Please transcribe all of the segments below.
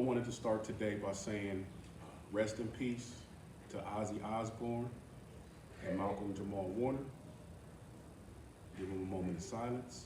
wanted to start today by saying rest in peace to Ozzy Osbourne and Malcolm Jamal Warner. Give them a moment of silence.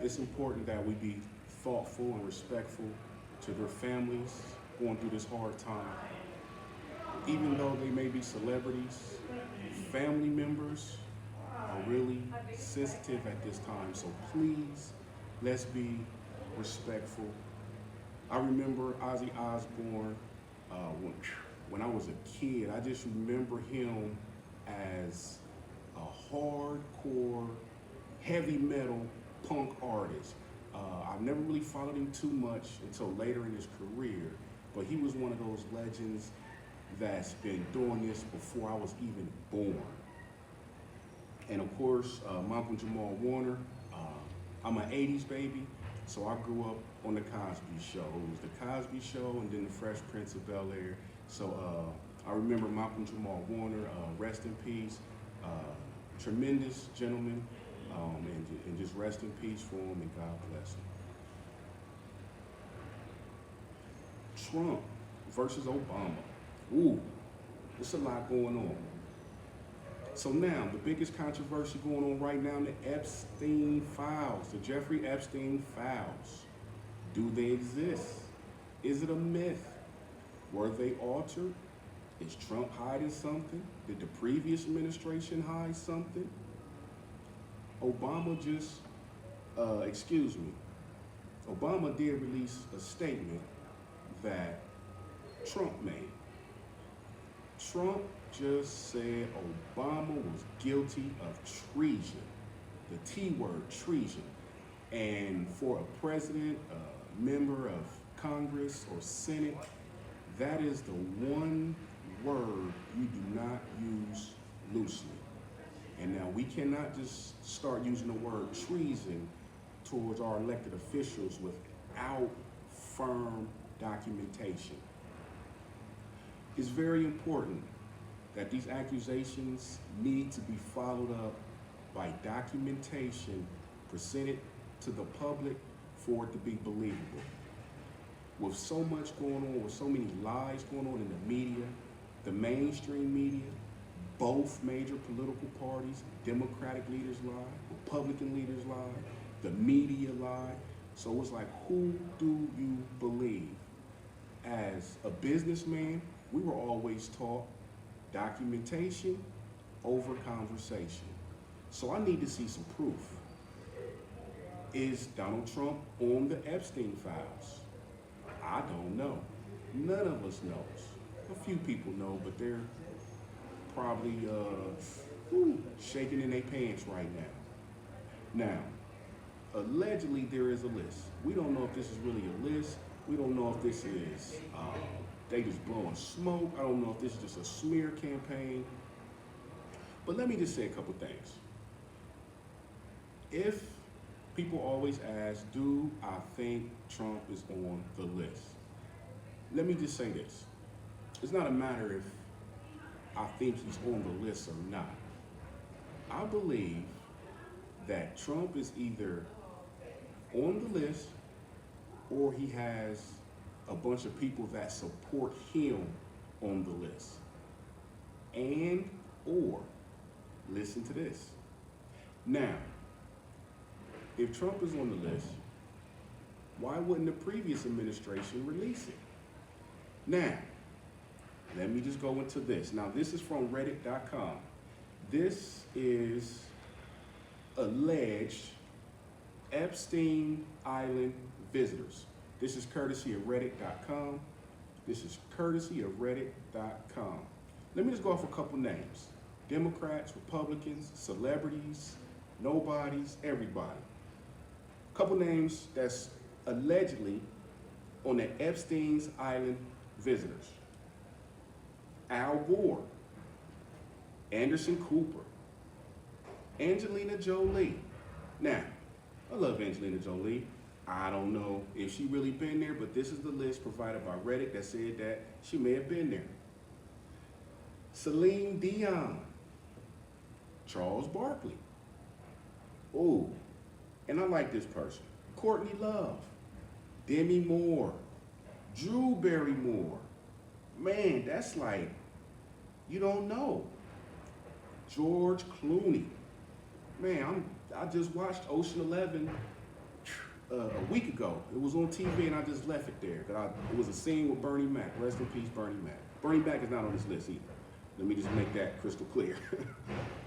It's important that we be thoughtful and respectful to their families going through this hard time. Even though they may be celebrities, family members are really sensitive at this time. So please, let's be respectful. I remember Ozzy Osbourne when I was a kid. I just remember him as a hardcore, heavy metal punk artist. I've never really followed him too much until later in his career, but he was one of those legends that's been doing this before I was even born. And of course, Malcolm Jamal Warner. I'm an 80s baby, so I grew up on the Cosby Show. It was the Cosby Show and then the Fresh Prince of Bel-Air. So I remember Malcolm Jamal Warner, rest in peace, tremendous gentleman, and just rest in peace for him and God bless him. Trump versus Obama. Ooh, there's a lot going on. So now, the biggest controversy going on right now, the Epstein files, the Jeffrey Epstein files. Do they exist? Is it a myth? Were they altered? Is Trump hiding something? Did the previous administration hide something? Obama just, Obama did release a statement that Trump made. Trump just said Obama was guilty of treason, the T word, treason. And for a president, a member of Congress or Senate, that is the one word you do not use loosely. And now we cannot just start using the word treason towards our elected officials without firm documentation. It's very important that these accusations need to be followed up by documentation presented to the public for it to be believable. With so much going on, with so many lies going on in the media, the mainstream media, both major political parties, Democratic leaders lie, Republican leaders lie, the media lie. So it's like, who do you believe? As a businessman, we were always taught documentation over conversation. So I need to see some proof. Is Donald Trump on the Epstein files? I don't know. None of us knows. A few people know, but they're probably shaking in their pants right now. Now, allegedly there is a list. We don't know if this is really a list. We don't know if this is they just blowing smoke. I don't know if this is just a smear campaign. But let me just say a couple things. If people always ask, do I think Trump is on the list? Let me just say this. It's not a matter if I think he's on the list or not. I believe that Trump is either on the list or he has a bunch of people that support him on the list. And or, listen to this. Now, if Trump is on the list, why wouldn't the previous administration release it? Now, let me just go into this. Now, this is from Reddit.com. This is alleged Epstein Island visitors. This is courtesy of Reddit.com. This is courtesy of Reddit.com. Let me just go off a couple names. Democrats, Republicans, celebrities, nobodies, everybody. A couple names that's allegedly on the Epstein's Island visitors. Al Gore, Anderson Cooper, Angelina Jolie. Now, I love Angelina Jolie. I don't know if she really been there, but this is the list provided by Reddit that said that she may have been there. Celine Dion, Charles Barkley. Oh, and I not like this person. Courtney Love, Demi Moore, Drew Barrymore. Man, that's like, you don't know. George Clooney. Man, I just watched Ocean 11 a week ago. It was on TV and I just left it there. It was a scene with Bernie Mac. Rest in peace, Bernie Mac. Bernie Mac is not on this list either. Let me just make that crystal clear.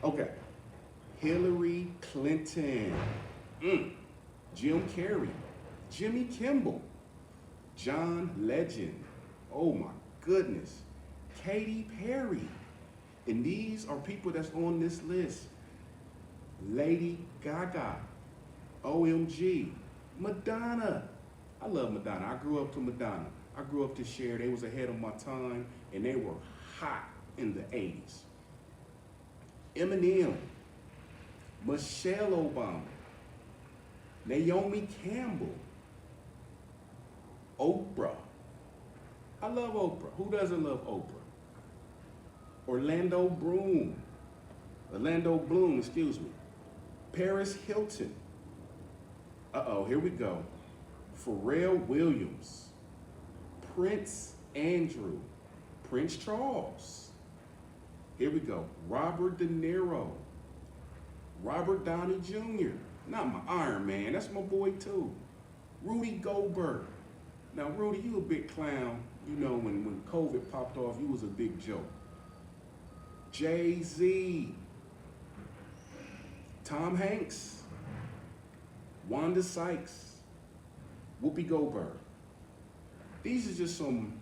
Okay. Hillary Clinton. Jim Carrey. Jimmy Kimmel. John Legend. Oh my goodness. Katy Perry. And these are people that's on this list. Lady Gaga. OMG. Madonna. I love Madonna. I grew up to Madonna. I grew up to Cher. They was ahead of my time and they were hot in the 80s. Eminem. Michelle Obama. Naomi Campbell. Oprah. I love Oprah. Who doesn't love Oprah? Orlando Bloom. Excuse me. Paris Hilton. Here we go. Pharrell Williams. Prince Andrew. Prince Charles. Here we go. Robert De Niro. Robert Downey Jr. Not my Iron Man, that's my boy too. Rudy Goldberg. Now Rudy, you a big clown. You know, when COVID popped off, you was a big joke. Jay-Z. Tom Hanks. Wanda Sykes. Whoopi Goldberg. These are just some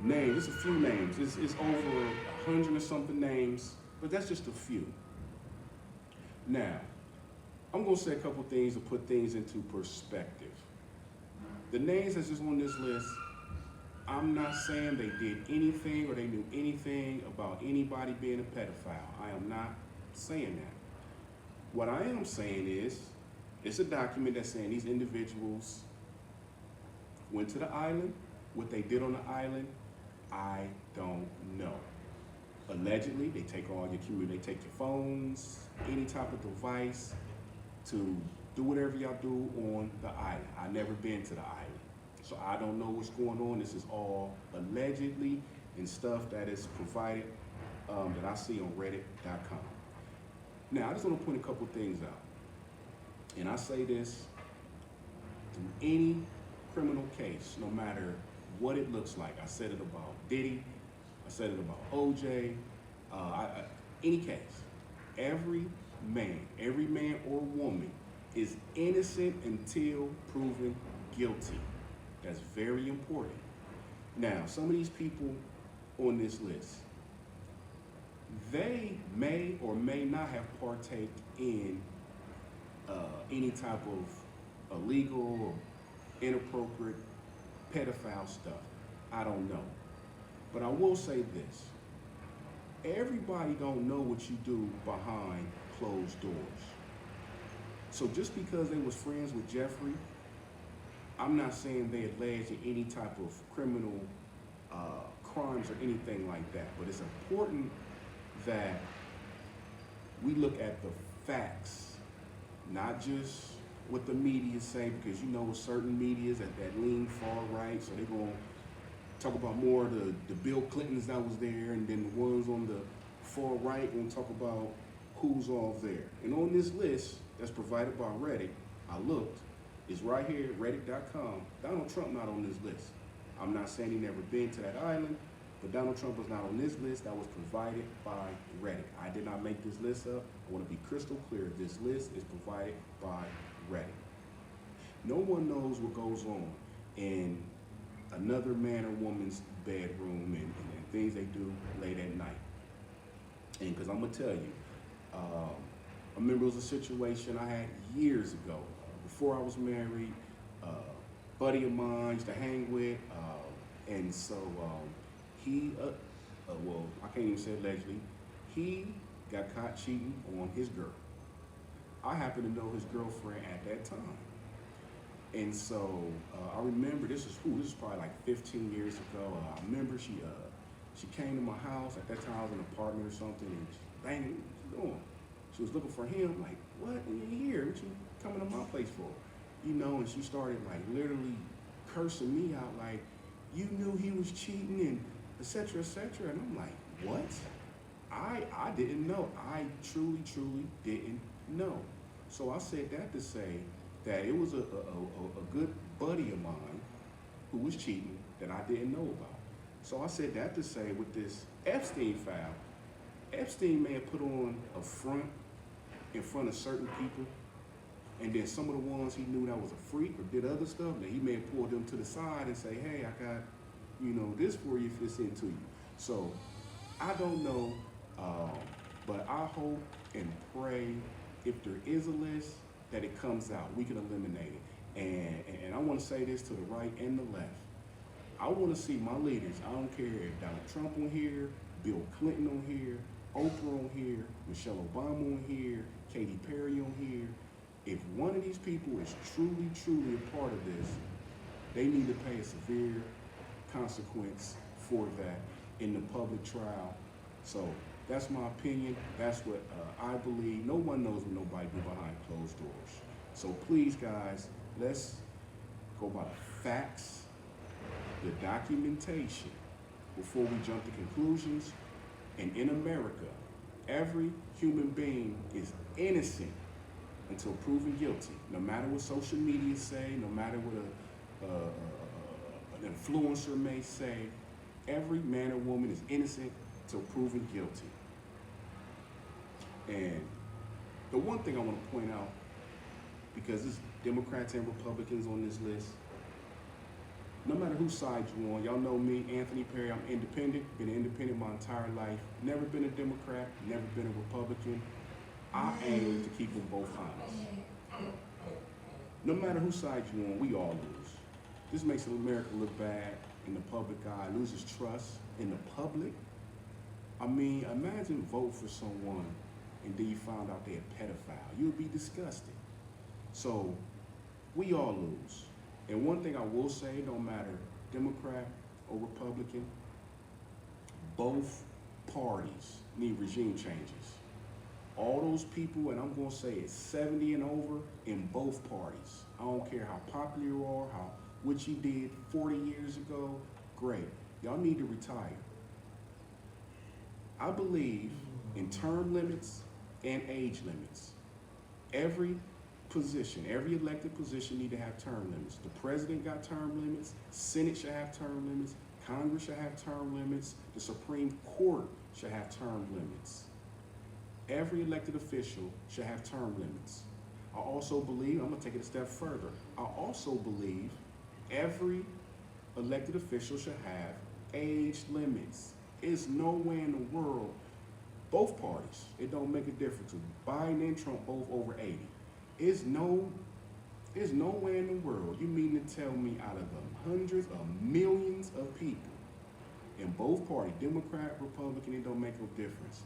names, it's a few names. It's over 100 or something names, but that's just a few. Now, I'm gonna say a couple things to put things into perspective. The names that's just on this list, I'm not saying they did anything or they knew anything about anybody being a pedophile. I am not saying that. What I am saying is, it's a document that's saying these individuals went to the island. What they did on the island, I don't know. Allegedly, they take all your community, they take your phones, any type of device to do whatever y'all do on the island. I've never been to the island, so I don't know what's going on. This is all allegedly and stuff that is provided that I see on reddit.com. Now, I just want to point a couple things out. And I say this to any criminal case, no matter what it looks like. I said it about Diddy, I said it about OJ, any case. Every man or woman is innocent until proven guilty. That's very important. Now, some of these people on this list, they may or may not have partaken in any type of illegal or inappropriate pedophile stuff. I don't know. But I will say this. Everybody don't know what you do behind closed doors. So just because they was friends with Jeffrey, I'm not saying they alleged any type of criminal crimes or anything like that. But it's important that we look at the facts, not just what the media say, because you know certain medias that lean far right, so they're going to talk about more of the Bill Clintons that was there, and then the ones on the far right going to talk about who's all there. And on this list that's provided by Reddit, I looked, it's right here at reddit.com. Donald Trump not on this list. I'm not saying he never been to that island, but Donald Trump was not on this list that was provided by Reddit. I did not make this list up. I want to be crystal clear. This list is provided by Reddit. No one knows what goes on in another man or woman's bedroom and things they do late at night. And because I'm going to tell you, I remember it was a situation I had years ago, before I was married, buddy of mine used to hang with, and so he, well, I can't even say allegedly, he got caught cheating on his girl. I happen to know his girlfriend at that time. And so I remember, this is probably like 15 years ago. I remember she came to my house. At that time I was in an apartment or something, and she, bang, what you doing? She was looking for him, like, what? You here? What you coming to my place for? You know, and she started like literally cursing me out like, you knew he was cheating and et cetera, et cetera. And I'm like, what? I didn't know. I truly didn't know. So I said that to say that it was a good buddy of mine who was cheating that I didn't know about. So I said that to say with this Epstein file, Epstein may have put on a front in front of certain people, and then some of the ones he knew that was a freak or did other stuff, that he may have pulled them to the side and say, hey, I got, you know, this for you if it's into you. So I don't know, but I hope and pray if there is a list that it comes out, we can eliminate it. And I want to say this to the right and the left. I want to see my leaders. I don't care if Donald Trump on here, Bill Clinton on here, Oprah on here, Michelle Obama on here, Katy Perry on here. If one of these people is truly a part of this, they need to pay a severe consequence for that in the public trial. So that's my opinion. That's what I believe. No one knows what nobody do behind closed doors. So please, guys, let's go by the facts, the documentation, before we jump to conclusions. And in America, every human being is innocent until proven guilty. No matter what social media say, no matter what an influencer may say, every man or woman is innocent until proven guilty. And the one thing I want to point out, because there's Democrats and Republicans on this list, no matter whose side you on, y'all know me, Anthony Perry, I'm independent, been independent my entire life, never been a Democrat, never been a Republican. I aim to keep them both honest. No matter whose side you on, we all lose. This makes America look bad in the public eye, loses trust in the public. I mean, imagine vote for someone and then you found out they're a pedophile. You would be disgusted. So we all lose. And one thing I will say, no matter Democrat or Republican, both parties need regime changes. All those people, and I'm gonna say it's 70 and over in both parties. I don't care how popular you are, what you did 40 years ago, great. Y'all need to retire. I believe in term limits and age limits. Every position, every elected position need to have term limits. The president got term limits, Senate should have term limits, Congress should have term limits, the Supreme Court should have term limits. Every elected official should have term limits. I also believe, I'm gonna take it a step further, I also believe every elected official should have age limits. There's no way in the world, both parties, it don't make a difference. Biden and Trump both over 80. There's no way in the world you mean to tell me out of the hundreds of millions of people in both parties, Democrat, Republican, it don't make no difference.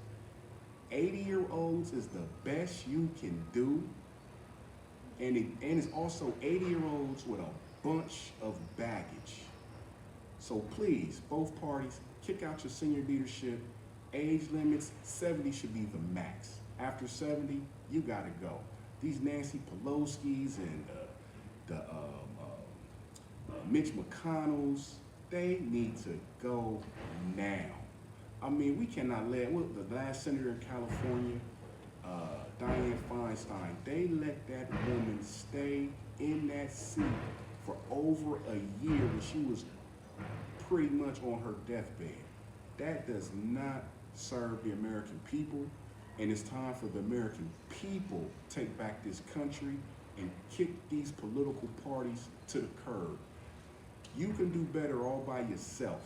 80-year-olds is the best you can do, and it's also 80-year-olds with a bunch of baggage. So please, both parties, kick out your senior leadership. Age limits, 70 should be the max. After 70, you gotta go. These Nancy Pelosi's and Mitch McConnell's, they need to go now. I mean, we cannot let, the last senator in California, Dianne Feinstein, they let that woman stay in that seat for over a year when she was pretty much on her deathbed. That does not serve the American people, and it's time for the American people to take back this country and kick these political parties to the curb. You can do better all by yourself.